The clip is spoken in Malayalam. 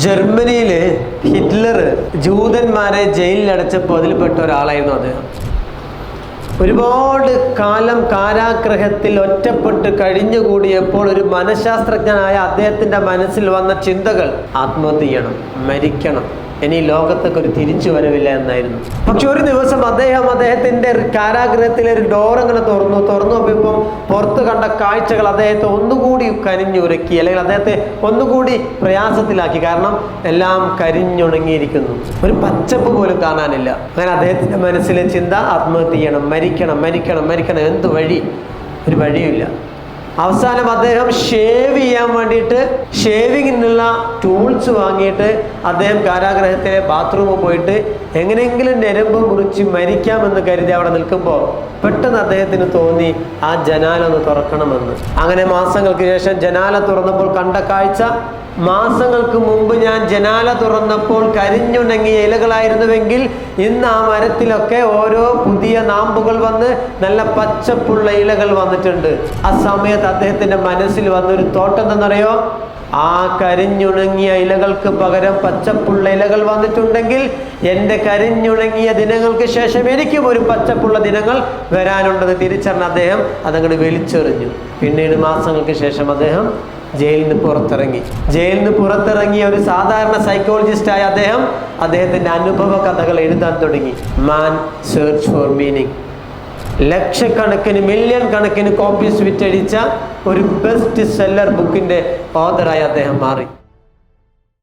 ജർമ്മനിയിൽ ഹിറ്റ്ലർ ജൂതന്മാരെ ജയിലിലടച്ചപ്പോൾ അതിൽപ്പെട്ട ഒരാളായിരുന്നു അദ്ദേഹം. ഒരുപാട് കാലം കാരാഗൃഹത്തിൽ ഒറ്റപ്പെട്ട് കഴിഞ്ഞുകൂടിയപ്പോൾ ഒരു മനഃശാസ്ത്രജ്ഞനായ അദ്ദേഹത്തിൻ്റെ മനസ്സിൽ വന്ന ചിന്തകൾ ആത്മഹത്യ ചെയ്യണം, മരിക്കണം, ഇനി ലോകത്തൊക്കെ ഒരു തിരിച്ചു വരവില്ല എന്നായിരുന്നു. പക്ഷെ ഒരു ദിവസം അദ്ദേഹത്തിൻ്റെ കാരാഗൃഹത്തിലെ ഒരു ഡോർ ഇങ്ങനെ തുറന്നു നോക്കിയപ്പോൾ പുറത്ത് കണ്ട കാഴ്ചകൾ അദ്ദേഹത്തെ ഒന്നുകൂടി കരിഞ്ഞുരക്കി, അല്ലെങ്കിൽ അദ്ദേഹത്തെ ഒന്നുകൂടി പ്രയാസത്തിലാക്കി. കാരണം എല്ലാം കരിഞ്ഞുണങ്ങിയിരിക്കുന്നു, ഒരു പച്ചപ്പ് പോലും കാണാനില്ല. അങ്ങനെ അദ്ദേഹത്തിൻ്റെ മനസ്സിലെ ചിന്ത ആത്മഹത്യ ചെയ്യണം, മരിക്കണം. എന്ത് വഴി? ഒരു വഴിയില്ല. അവസാനം അദ്ദേഹം ഷേവ് ചെയ്യാൻ വേണ്ടിയിട്ട് ഷേവിങ്ങിനുള്ള ടൂൾസ് വാങ്ങിയിട്ട് അദ്ദേഹം കാരാഗൃഹത്തിലെ ബാത്റൂമിൽ പോയിട്ട് എങ്ങനെയെങ്കിലും ഞരമ്പ് മുറിച്ച് മരിക്കാമെന്ന് കരുതി അവിടെ നിൽക്കുമ്പോൾ പെട്ടെന്ന് അദ്ദേഹത്തിന് തോന്നി ആ ജനാല ഒന്ന് തുറക്കണമെന്ന്. അങ്ങനെ മാസങ്ങൾക്ക് ശേഷം ജനാല തുറന്നപ്പോൾ കണ്ട കാഴ്ച, മാസങ്ങൾക്ക് മുമ്പ് ഞാൻ ജനാല തുറന്നപ്പോൾ കരിഞ്ഞുണങ്ങിയ ഇലകളായിരുന്നുവെങ്കിൽ ഇന്ന് ആ മരത്തിലൊക്കെ ഓരോ പുതിയ നാമ്പുകൾ വന്ന് നല്ല പച്ചപ്പുള്ള ഇലകൾ വന്നിട്ടുണ്ട്. ആ സമയത്ത് അദ്ദേഹത്തിൻ്റെ മനസ്സിൽ വന്നൊരു തോട്ടം എന്തെന്നറിയോ? ആ കരിഞ്ഞുണങ്ങിയ ഇലകൾക്ക് പകരം പച്ചപ്പുള്ള ഇലകൾ വന്നിട്ടുണ്ടെങ്കിൽ എൻ്റെ കരിഞ്ഞുണങ്ങിയ ദിനങ്ങൾക്ക് ശേഷം എനിക്കും ഒരു പച്ചപ്പുള്ള ദിനങ്ങൾ വരാനുണ്ടെന്ന് തിരിച്ചറിഞ്ഞ അദ്ദേഹം അതങ്ങോട്ട് വലിച്ചെറിഞ്ഞു. പിന്നീട് മാസങ്ങൾക്ക് ശേഷം അദ്ദേഹം ജയിലിൽ നിന്ന് പുറത്തിറങ്ങിയ ഒരു സാധാരണ സൈക്കോളജിസ്റ്റായ അദ്ദേഹത്തിൻ്റെ അനുഭവ കഥകൾ എഴുതാൻ തുടങ്ങി. മാൻ സെർച്ച് ഫോർ മീനിങ്. ലക്ഷക്കണക്കിന് മില്യൺ കണക്കിന് കോപ്പീസ് വിറ്റഴിച്ച ഒരു ബെസ്റ്റ് സെല്ലർ ബുക്കിൻ്റെ ഓഥറായി അദ്ദേഹം മാറി.